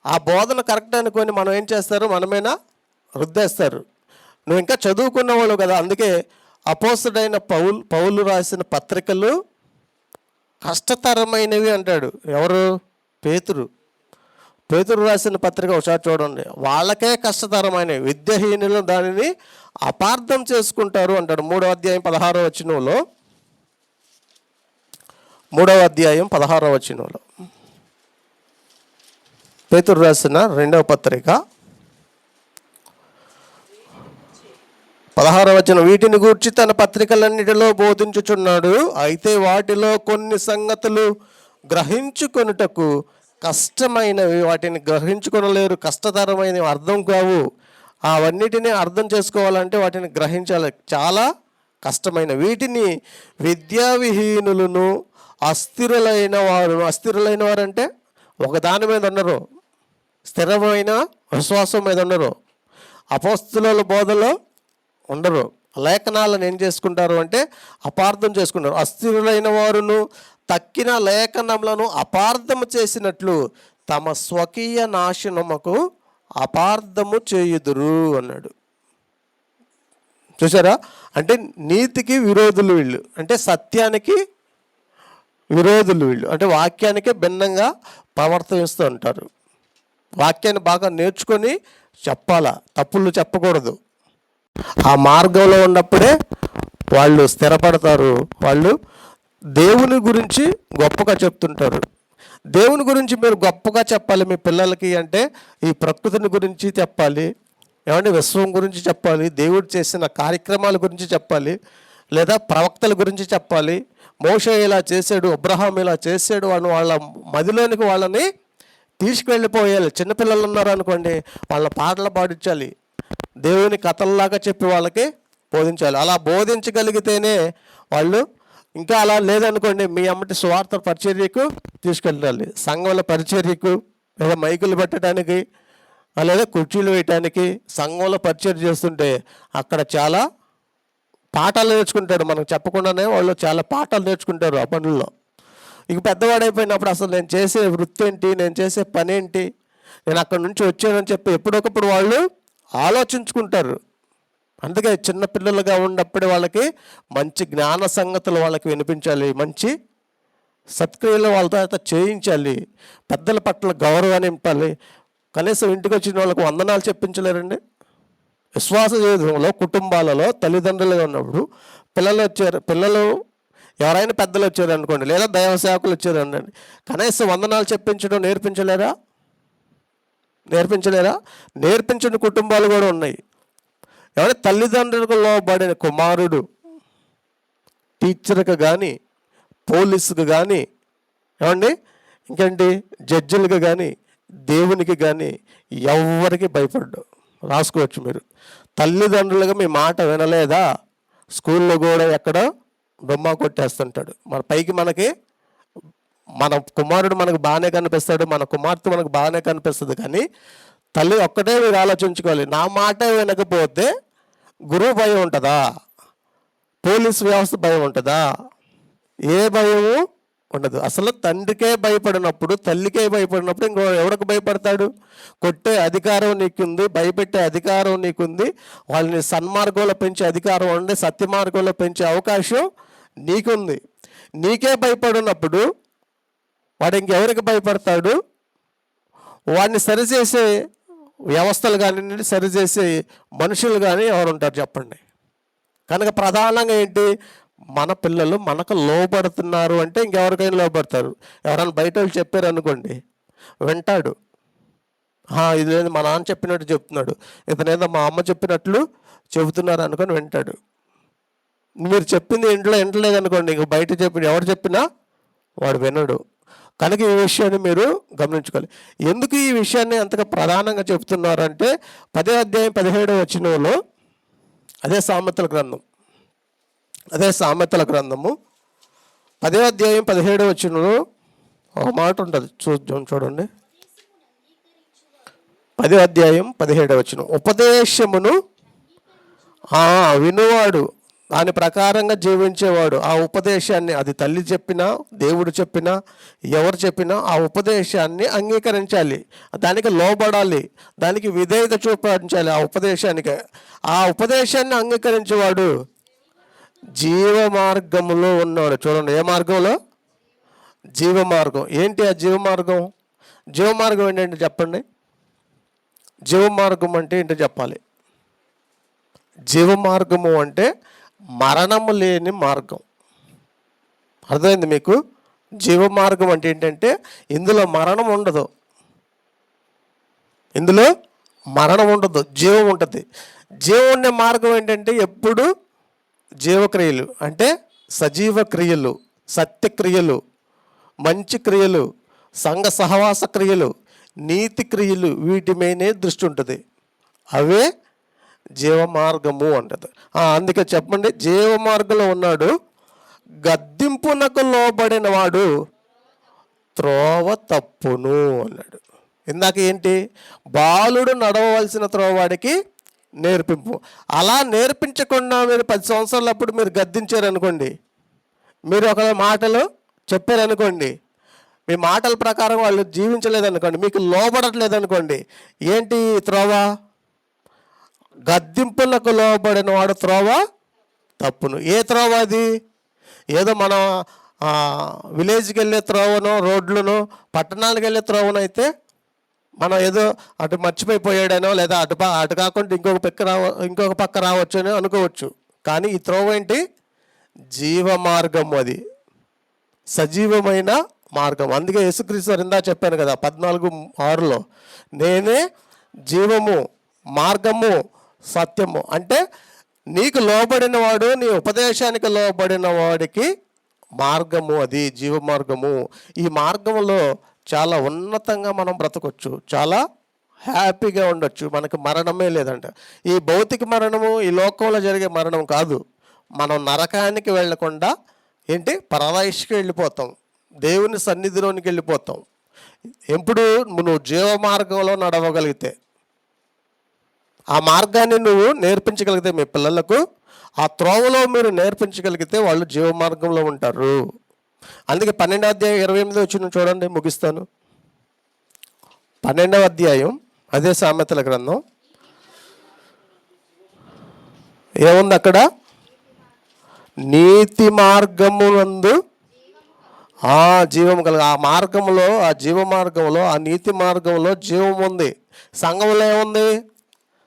S1: ఆ బోధన కరెక్ట్ అనుకొని మనం ఏం చేస్తారు? మనమైనా రుద్దేస్తారు. నువ్వు ఇంకా చదువుకున్న వాళ్ళు కదా. అందుకే అపోస్తలుడైన పౌలు రాసిన పత్రికలు కష్టతరమైనవి అంటాడు. ఎవరు? పేతురు రాసిన పత్రిక ఒకసారి చూడండి. వాళ్ళకే కష్టతరమైనవి, విద్యాహీనులు దానిని అపార్థం చేసుకుంటారు అంటాడు. 3వ అధ్యాయం 16వ వచనంలో, 3వ అధ్యాయం 16వ వచనంలో పేతురు రాసిన 2వ పత్రిక 16వ వచనం, వీటిని గూర్చి తన పత్రికలన్నిటిలో బోధించుచున్నాడు. అయితే వాటిలో కొన్ని సంగతులు గ్రహించుకొనుటకు కష్టమైనవి, వాటిని గ్రహించుకొనలేరు, కష్టతరమైనవి, అర్థం కావు. అవన్నిటినీ అర్థం చేసుకోవాలంటే వాటిని గ్రహించాలి, చాలా కష్టమైన. వీటిని విద్యావిహీనులను అస్థిరులైన వారు అంటే ఒక దాని మీద ఉండరు, స్థిరమైన విశ్వాసం మీద ఉండరు, అపోస్తలుల బోధలో ఉండరు. లేఖనాలను ఏం చేసుకుంటారు అంటే అపార్థం చేసుకుంటారు. అస్థిరులైన వారును తక్కిన లేఖనములను అపార్థము చేసినట్లు తమ స్వకీయ నాశనముకు అపార్థము చేయుదురు అన్నాడు. చూసారా? అంటే నీతికి విరోధులు వీళ్ళు, అంటే సత్యానికి విరోధులు వీళ్ళు, అంటే వాక్యానికే భిన్నంగా ప్రవర్తిస్తూ ఉంటారు. వాక్యాన్ని బాగా నేర్చుకొని చెప్పాలా, తప్పులు చెప్పకూడదు. ఆ మార్గంలో ఉన్నప్పుడే వాళ్ళు స్థిరపడతారు. వాళ్ళు దేవుని గురించి గొప్పగా చెప్తుంటారు. దేవుని గురించి మీరు గొప్పగా చెప్పాలి మీ పిల్లలకి అంటే ఈ ప్రకృతిని గురించి చెప్పాలి, ఏమంటే విశ్వం గురించి చెప్పాలి, దేవుడు చేసిన కార్యక్రమాల గురించి చెప్పాలి, లేదా ప్రవక్తల గురించి చెప్పాలి. మోషే ఇలా చేశాడు, అబ్రహాం ఇలా చేశాడు, వాళ్ళ మదిలోనికి వాళ్ళని తీసుకువెళ్ళిపోయాలి. చిన్నపిల్లలు ఉన్నారు అనుకోండి, వాళ్ళ పాటలు పాడించాలి, దేవుని కథల్లాగా చెప్పి వాళ్ళకి బోధించాలి. అలా బోధించగలిగితేనే వాళ్ళు, ఇంకా అలా లేదనుకోండి మీ అమ్మటి స్వార్థ పరిచర్యకు తీసుకెళ్ళాలి, సంఘంలో పరిచర్యకు, లేదా మైకులు పెట్టడానికి, లేదా కుర్చీలు వేయటానికి సంఘంలో పరిచర్య చేస్తుంటే అక్కడ చాలా పాఠాలు నేర్చుకుంటాడు. మనకు చెప్పకుండానే వాళ్ళు చాలా పాఠాలు నేర్చుకుంటారు ఆ పనుల్లో. ఇక పెద్దవాడైపోయినప్పుడు అసలు నేను చేసే వృత్తి ఏంటి, నేను చేసే పని ఏంటి, నేను అక్కడి నుంచి వచ్చానని చెప్పి ఎప్పుడొకప్పుడు వాళ్ళు ఆలోచించుకుంటారు. అందుకే చిన్నపిల్లలుగా ఉన్నప్పుడే వాళ్ళకి మంచి జ్ఞాన సంగతులు వాళ్ళకి వినిపించాలి, మంచి సత్క్రియలు వాళ్ళతో చేయించాలి, పెద్దల పట్ల గౌరవాన్ని నింపాలి. కనీసం ఇంటికి వచ్చిన వాళ్ళకు వందనాలు చెప్పించలేరండి. విశ్వాస జీవితంలో కుటుంబాలలో తల్లిదండ్రులుగా ఉన్నప్పుడు పిల్లలు ఎవరైనా పెద్దలు వచ్చారు అనుకోండి, లేదా దైవ సేవకులు వచ్చారు అనండి, కనీసం వందనాలు చెప్పించడం నేర్పించలేరా? నేర్పించని కుటుంబాలు కూడా ఉన్నాయి. ఎవరైనా తల్లిదండ్రులకు లోబడిన కుమారుడు టీచర్కి కానీ, పోలీసుకు కానీ, ఏమండి ఇంకేంటి జడ్జిలకు కానీ, దేవునికి కానీ ఎవరికి భయపడ్డు. రాసుకోవచ్చు మీరు. తల్లిదండ్రులుగా మీ మాట వినలేదా, స్కూల్లో కూడా ఎక్కడో బొమ్మ కొట్టేస్తుంటాడు. మన పైకి మన కుమారుడు మనకు బాగానే కనిపిస్తాడు, మన కుమార్తె మనకు బాగానే కనిపిస్తుంది, కానీ తల్లి ఒక్కటే మీరు ఆలోచించుకోవాలి. నా మాట వినకపోతే గురువు భయం ఉంటుందా, పోలీస్ వ్యవస్థ భయం ఉంటుందా? ఏ భయము ఉండదు. అసలు తండ్రికే భయపడినప్పుడు, తల్లికే భయపడినప్పుడు ఇంకో ఎవరికి భయపడతాడు? కొట్టే అధికారం నీకుంది, భయపెట్టే అధికారం నీకుంది, వాళ్ళని సన్మార్గంలో పెంచే అధికారం ఉండి సత్య మార్గంలో పెంచే అవకాశం నీకుంది. నీకే భయపడినప్పుడు వాడు ఇంకెవరికి భయపడతాడు? వాడిని సరిచేసే వ్యవస్థలు కానీ సరిచేసే మనుషులు కానీ ఎవరు ఉంటారు చెప్పండి. కనుక ప్రధానంగా ఏంటి, మన పిల్లలు మనకు లోబడుతున్నారు అంటే ఇంకెవరికైనా లోబడతారు. ఎవరైనా బయట వాళ్ళు చెప్పారు అనుకోండి, వింటాడు. ఇది లేదు మా నాన్న చెప్పినట్టు చెప్తున్నాడు, ఇతనేదో మా అమ్మ చెప్పినట్లు చెబుతున్నారు అనుకొని వింటాడు. మీరు చెప్పింది ఇంట్లో వింటలేదు అనుకోండి, ఇంక బయట చెప్పి ఎవరు చెప్పినా వాడు వినడు. కనుక ఈ విషయాన్ని మీరు గమనించుకోవాలి. ఎందుకు ఈ విషయాన్ని అంతగా ప్రధానంగా చెప్తున్నారంటే 10వ అధ్యాయం 17వ వచనంలో అదే సామెతల గ్రంథము 10వ అధ్యాయం 17వ వచనంలో ఒక మాట ఉంటుంది, చూడండి. 10వ అధ్యాయం 17వ వచనం, ఉపదేశమును వినువాడు దాని ప్రకారంగా జీవించేవాడు ఆ ఉపదేశాన్ని, అది తల్లి చెప్పినా దేవుడు చెప్పినా ఎవరు చెప్పినా ఆ ఉపదేశాన్ని అంగీకరించాలి, దానికి లోబడాలి, దానికి విధేయత చూపించాలి. ఆ ఉపదేశాన్ని అంగీకరించేవాడు జీవ మార్గములో ఉన్నాడు. చూడండి, ఏ మార్గంలో? జీవ మార్గం. ఏంటి ఆ జీవ మార్గం? జీవ మార్గం ఏంటంటే చెప్పండి. జీవ మార్గం అంటే ఏంటో చెప్పాలి. జీవ మార్గము అంటే మరణము లేని మార్గం. అర్థమైంది మీకు? జీవ మార్గం అంటే ఏంటంటే ఇందులో మరణం ఉండదు, జీవం ఉంటుంది. జీవం ఉండే మార్గం ఏంటంటే ఎప్పుడు జీవక్రియలు అంటే సజీవ క్రియలు, సత్యక్రియలు, మంచి క్రియలు, సంఘ సహవాస క్రియలు, నీతి క్రియలు, వీటి మీదనే దృష్టి ఉంటుంది. అవే జీవ మార్గము అంటది. అందుకే చెప్పండి, జీవ మార్గంలో ఉన్నాడు, గద్దింపునకు లోబడిన వాడు త్రోవ తప్పును అన్నాడు. ఇందాక ఏంటి, బాలుడు నడవవలసిన త్రోవాడికి నేర్పింపు. అలా నేర్పించకుండా మీరు 10 సంవత్సరాలప్పుడు మీరు గద్దించారనుకోండి, మీరు ఒక మాటలు చెప్పారనుకోండి, మీ మాటల ప్రకారం వాళ్ళు జీవించలేదనుకోండి, మీకు లోబడట్లేదనుకోండి, ఏంటి త్రోవ? గద్దింపులకు లోబడిన వాడు త్రోవ తప్పును. ఏ త్రోవ అది? ఏదో మనం విలేజ్కి వెళ్ళే త్రోవనో, రోడ్లను, పట్టణాలకు వెళ్ళే త్రోవనో అయితే మనం ఏదో అటు మర్చిపోయాడనో, లేదా అటు కాకుండా ఇంకొక పక్క రావచ్చు అని అనుకోవచ్చు. కానీ ఈ త్రోవ ఏంటి? జీవ మార్గం. అది సజీవమైన మార్గం. అందుకే యేసుక్రీస్తు ఇందా చెప్పాను కదా 14:6లో, నేనే జీవము, మార్గము, సత్యము. అంటే నీకు లోబడిన వాడు, నీ ఉపదేశానికి లోబడిన వాడికి మార్గము, అది జీవ మార్గము. ఈ మార్గంలో చాలా ఉన్నతంగా మనం బ్రతకొచ్చు, చాలా హ్యాపీగా ఉండొచ్చు. మనకు మరణమే లేదంట. ఈ భౌతిక మరణము ఈ లోకంలో జరిగే మరణం కాదు. మనం నరకానికి వెళ్ళకుండా ఏంటి, పరదైష్కి వెళ్ళిపోతాం, దేవుని సన్నిధిలోనికి వెళ్ళిపోతాం. ఎప్పుడు నువ్వు జీవ మార్గంలో నడవగలిగితే, ఆ మార్గాన్ని నువ్వు నేర్పించగలిగితే మీ పిల్లలకు, ఆ త్రోవలో మీరు నేర్పించగలిగితే వాళ్ళు జీవ మార్గంలో ఉంటారు. అందుకే 12వ అధ్యాయం 28 వచ్చిన చూడండి, ముగిస్తాను. 12వ అధ్యాయం అదే సామెతల గ్రంథం, ఏముంది అక్కడ? నీతి మార్గమునందు జీవం కలగ. ఆ మార్గంలో, ఆ జీవ మార్గంలో, ఆ నీతి మార్గంలో జీవం ఉంది. సంఘంలో ఏముంది?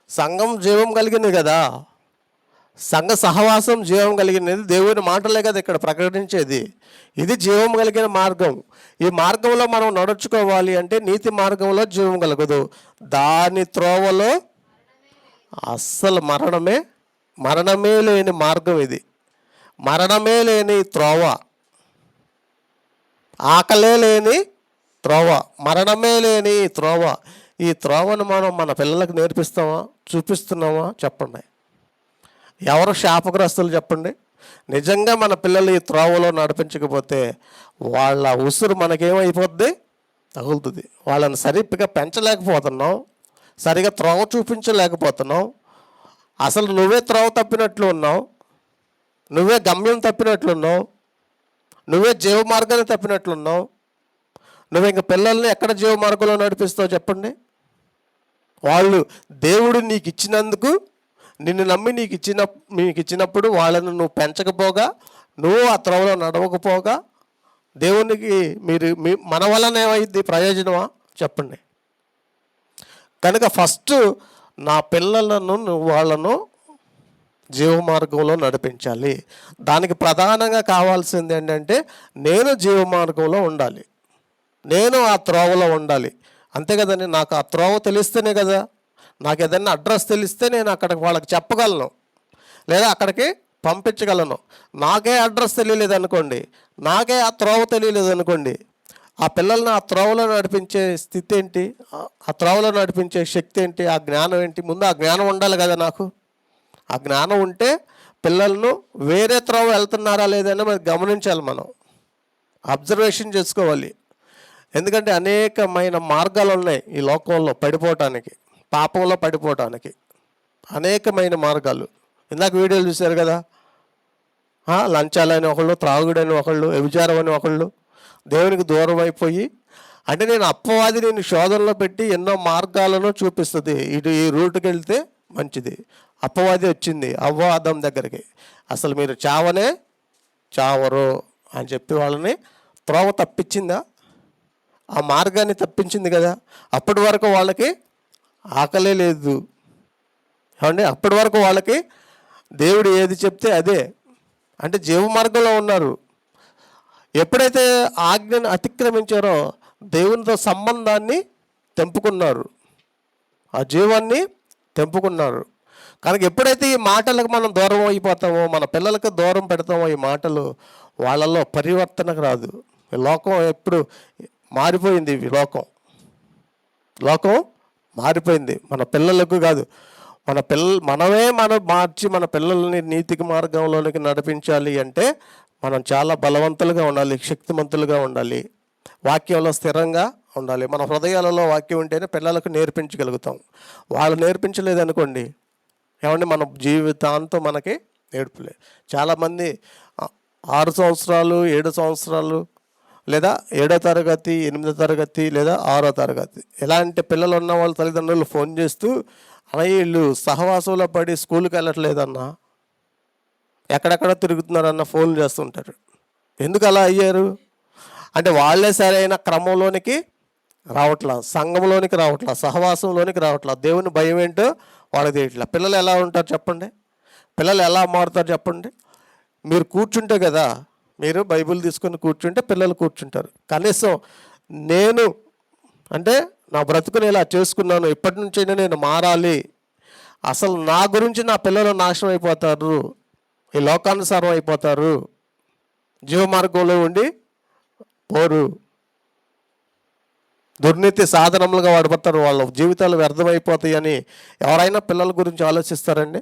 S1: సంఘం జీవం కలిగింది కదా, సంఘ సహవాసం జీవం కలిగినది. దేవుని మాటలే కదా ఇక్కడ ప్రకటించేది. ఇది జీవం కలిగిన మార్గం. ఈ మార్గంలో మనం నడుచుకోవాలి అంటే నీతి మార్గంలో జీవం కలగదు. దాని త్రోవలో అస్సలు మరణమే లేని మార్గం ఇది. మరణమే లేని త్రోవ, ఆకలే లేని త్రోవ, మరణమే లేని త్రోవ. ఈ త్రోవను మనం మన పిల్లలకు నేర్పిస్తామా, చూపిస్తున్నామా? చెప్పండి. ఎవరు శాపగ్రస్తులు చెప్పండి? నిజంగా మన పిల్లలు ఈ త్రోవలో నడిపించకపోతే వాళ్ళ ఉసురు మనకేమైపోద్ది? తగులుతుంది. వాళ్ళని సరిగ్గా పెంచలేకపోతున్నాం, సరిగా త్రోవ చూపించలేకపోతున్నాం. అసలు నువ్వే త్రోవ తప్పినట్లు ఉన్నావు, నువ్వే గమ్యం తప్పినట్లున్నావు, నువ్వే జీవ మార్గాన్ని తప్పినట్లున్నావు. నువ్వు ఇంక పిల్లల్ని ఎక్కడ జీవ మార్గంలో నడిపిస్తావు చెప్పండి? వాళ్ళు దేవుడు నీకు ఇచ్చినందుకు, నిన్ను నమ్మి నీకు ఇచ్చినప్పుడు వాళ్ళను నువ్వు పెంచకపోగా, నువ్వు ఆ త్రోవలో నడవకపోగా దేవునికి మన వలన ఏమైంది ప్రయోజనమా చెప్పండి? కనుక ఫస్ట్ నా పిల్లలను వాళ్ళను జీవ మార్గంలో నడిపించాలి. దానికి ప్రధానంగా కావాల్సింది ఏంటంటే నేను జీవ మార్గంలో ఉండాలి, నేను ఆ త్రోవలో ఉండాలి. అంతే కదండి. నాకు ఆ త్రోవ తెలిస్తేనే కదా, నాకు ఏదైనా అడ్రస్ తెలిస్తే నేను అక్కడికి వాళ్ళకి చెప్పగలను లేదా అక్కడికి పంపించగలను. నాకే అడ్రస్ తెలియలేదు అనుకోండి, నాకే ఆ త్రోవ తెలియలేదు అనుకోండి, ఆ పిల్లల్ని ఆ త్రోవలో నడిపించే స్థితి ఏంటి, ఆ త్రోవలో నడిపించే శక్తి ఏంటి, ఆ జ్ఞానం ఏంటి? ముందు ఆ జ్ఞానం ఉండాలి కదా నాకు. ఆ జ్ఞానం ఉంటే పిల్లలను వేరే త్రోవ వెళ్తున్నారా లేదని మనం గమనించాలి, మనం అబ్జర్వేషన్ చేసుకోవాలి. ఎందుకంటే అనేకమైన మార్గాలు ఉన్నాయి ఈ లోకంలో పడిపోవటానికి, పాపంలో పడిపోవటానికి అనేకమైన మార్గాలు. ఇందాక వీడియోలు చూశారు కదా, లంచాలని ఒకళ్ళు, త్రాగుడని ఒకళ్ళు, వ్యభిచారం అని ఒకళ్ళు, దేవునికి దూరం అయిపోయి. అంటే నేను అప్పవాది నేను శోధనలో పెట్టి ఎన్నో మార్గాలను చూపిస్తుంది. ఇటు ఈ రూట్కి వెళ్తే మంచిది. అప్పవాది వచ్చింది అవ్వ ఆదం దగ్గరికి, అసలు మీరు చావనే చావరు అని చెప్పి వాళ్ళని త్రోవ తప్పించిందా? ఆ మార్గాన్ని తప్పించింది కదా. అప్పటి వరకు వాళ్ళకి ఆకలే లేదు ఏమండి, అప్పటి వరకు వాళ్ళకి దేవుడు ఏది చెప్తే అదే, అంటే జీవ మార్గంలో ఉన్నారు. ఎప్పుడైతే ఆజ్ఞను అతిక్రమించారో దేవునితో సంబంధాన్ని తెంపుకున్నారు, ఆ జీవాన్ని తెంపుకున్నారు. కనుక ఎప్పుడైతే ఈ మాటలకు మనం దూరం అయిపోతామో, మన పిల్లలకు దూరం పెడతామో, ఈ మాటలు వాళ్ళలో పరివర్తనకు రాదు. ఈ లోకం ఎప్పుడు మారిపోయింది, ఈ లోకం మారిపోయింది. మన పిల్లలకు కాదు, మనమే మనం మార్చి మన పిల్లల్ని నీతికి మార్గంలోనికి నడిపించాలి అంటే మనం చాలా బలవంతులుగా ఉండాలి, శక్తిమంతులుగా ఉండాలి, వాక్యంలో స్థిరంగా ఉండాలి. మన హృదయాలలో వాక్యం ఉంటేనే పిల్లలకు నేర్పించగలుగుతాం. వాళ్ళు నేర్పించలేదనుకోండి ఏమండి, మన జీవితాంతం మనకి నేర్పులే. చాలామంది 6 సంవత్సరాలు 7 సంవత్సరాలు లేదా 7వ తరగతి 8వ తరగతి లేదా 6వ తరగతి ఇలాంటి పిల్లలు ఉన్న వాళ్ళ తల్లిదండ్రులు ఫోన్ చేస్తూ, అన్నయ్య వీళ్ళు సహవాసంలో పడి స్కూల్కి వెళ్ళట్లేదన్నా, ఎక్కడెక్కడ తిరుగుతున్నారన్న ఫోన్లు చేస్తుంటారు. ఎందుకు అలా అయ్యారు అంటే వాళ్ళే సరైన క్రమంలోనికి రావట్లా, సంఘంలోనికి రావట్లా, సహవాసంలోనికి రావట్లా, దేవుని భయం ఏంటో వాళ్ళకి తెలియట్లా. పిల్లలు ఎలా ఉంటారు చెప్పండి, పిల్లలు ఎలా మారుతారు చెప్పండి. మీరు కూర్చుంటే కదా, మీరు బైబిల్ తీసుకొని కూర్చుంటే పిల్లలు కూర్చుంటారు. కనీసం నేను అంటే నా బ్రతుకుని ఇలా చేసుకున్నాను, ఇప్పటి నుంచైనా నేను మారాలి, అసలు నా గురించి నా పిల్లలు నాశనం అయిపోతారు, ఈ లోకానుసారం అయిపోతారు, జీవ మార్గంలో ఉండి పోరు, దుర్నీతి సాధనములుగా వాడిపోతారు, వాళ్ళ జీవితాలు వ్యర్థమైపోతాయి అని ఎవరైనా పిల్లల గురించి ఆలోచిస్తారండి?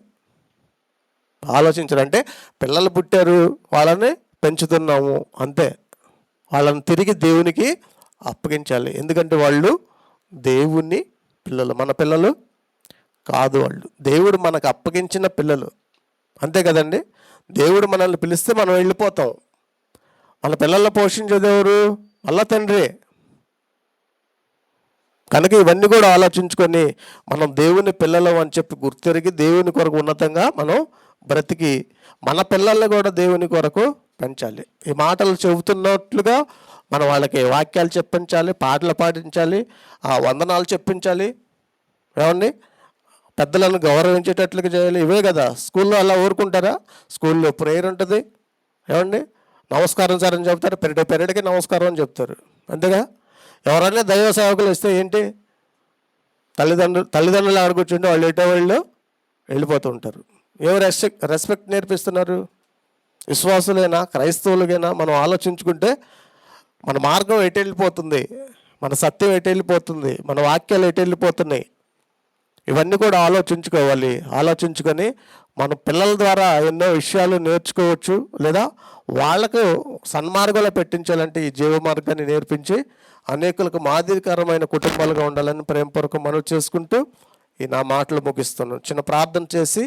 S1: ఆలోచించరంటే పిల్లలు పుట్టారు, వాళ్ళని పెంచుతున్నాము అంతే. వాళ్ళని తిరిగి దేవునికి అప్పగించాలి. ఎందుకంటే వాళ్ళు దేవుని పిల్లలు, మన పిల్లలు కాదు. వాళ్ళు దేవుడు మనకు అప్పగించిన పిల్లలు, అంతే కదండి. దేవుడు మనల్ని పిలిస్తే మనం వెళ్ళిపోతాం. మన పిల్లల్ని పోషించేది ఎవరు? మళ్ళా తండ్రి. కనుక ఇవన్నీ కూడా ఆలోచించుకొని మనం దేవుని పిల్లలు అని చెప్పి గుర్తెరిగి దేవుని కొరకు ఉన్నతంగా మనం బ్రతికి మన పిల్లల్ని కూడా దేవుని కొరకు పెంచాలి. ఈ మాటలు చెబుతున్నట్లుగా మనం వాళ్ళకి వాక్యాలు చెప్పించాలి, పాటలు పాటించాలి, ఆ వందనాలు చెప్పించాలి, ఏమండి పెద్దలను గౌరవించేటట్లుగా చేయాలి. ఇవే కదా. స్కూల్లో అలా ఊరుకుంటారా? స్కూల్లో ప్రేయర్ ఉంటుంది, ఏమండి నమస్కారం సార్ అని చెప్తారు, పెరడికి నమస్కారం అని చెప్తారు, అంతేగా. ఎవరైనా దైవ సేవకులు ఇస్తే ఏంటి, తల్లిదండ్రులు ఆడ కూర్చుంటే వాళ్ళు ఎటో వాళ్ళు వెళ్ళిపోతూ ఉంటారు. ఏం రెస్పెక్ట్ నేర్పిస్తున్నారు? విశ్వాసులైనా క్రైస్తవులకైనా మనం ఆలోచించుకుంటే మన మార్గం ఎటు వెళ్ళిపోతుంది, మన సత్యం ఎటు వెళ్ళిపోతుంది, మన వాక్యాలు ఎటు వెళ్ళిపోతున్నాయి, ఇవన్నీ కూడా ఆలోచించుకోవాలి. ఆలోచించుకొని మన పిల్లల ద్వారా ఎన్నో విషయాలు నేర్చుకోవచ్చు, లేదా వాళ్ళకు సన్మార్గంలో పెట్టించాలంటే ఈ జీవ మార్గాన్ని నేర్పించి అనేకులకు మాదిరికరమైన కుటుంబాలుగా ఉండాలని ప్రేమపూర్వకం మనవి చేసుకుంటూ ఈ నా మాటలు ముగిస్తున్నాను. చిన్న ప్రార్థన చేసి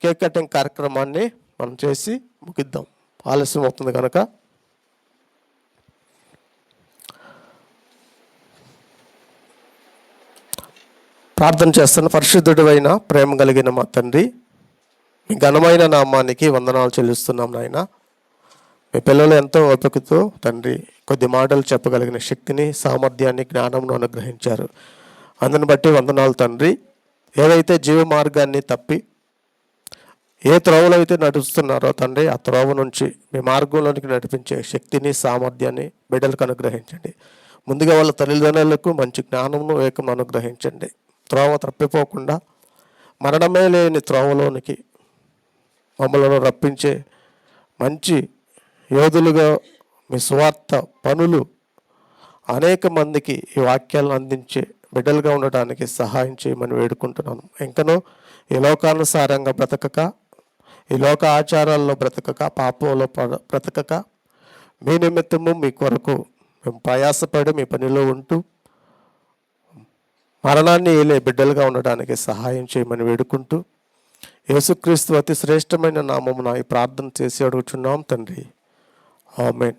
S1: కేక్ కటింగ్ కార్యక్రమాన్ని మనం చేసి ముగిద్దాం, ఆలస్యం అవుతుంది కనుక. ప్రార్థన చేస్తున్న పరిశుద్ధుడు అయిన ప్రేమ కలిగిన మా తండ్రి, మీ ఘనమైన నామానికి వందనాలు చెల్లిస్తున్నాం నాయన. మీ పిల్లలు ఎంతో ఓపికతో తండ్రి కొద్ది మాటలు చెప్పగలిగిన శక్తిని, సామర్థ్యాన్ని, జ్ఞానంను అనుగ్రహించారు. అందుని బట్టి వందనాలు తండ్రి. ఏదైతే జీవ మార్గాన్ని తప్పి ఏ త్రోవలో అయితే నడుస్తున్నారో తండ్రి, ఆ త్రోవ నుంచి మీ మార్గంలోనికి నడిపించే శక్తిని, సామర్థ్యాన్ని బిడ్డలకు అనుగ్రహించండి. ముందుగా వాళ్ళ తల్లిదండ్రులకు మంచి జ్ఞానమును, వివేకమును అనుగ్రహించండి. త్రోవ తప్పిపోకుండా మరణమే లేని త్రోవలోనికి మమ్మలను రప్పించే మంచి యోధులుగా మీ స్వార్థ పనులు అనేక మందికి ఈ వాక్యాలను అందించే బిడ్డలుగా ఉండటానికి సహాయం చేయమని వేడుకుంటున్నాను. ఇంకనూ ఈ లోకానుసారంగా బ్రతకక, ఈ లోక ఆచారాల్లో బ్రతకక, పాపంలో బ్రతకక, మీ నిమిత్తము మీ కొరకు మేము ప్రయాసపడి మీ పనిలో ఉంటూ మరణాన్ని ఏలే బిడ్డలుగా ఉండడానికి సహాయం చేయమని వేడుకుంటూ యేసుక్రీస్తు అతి శ్రేష్టమైన నామమున ఈ ప్రార్థన చేసి అడుగుచున్నాం తండ్రి. ఆమేన్.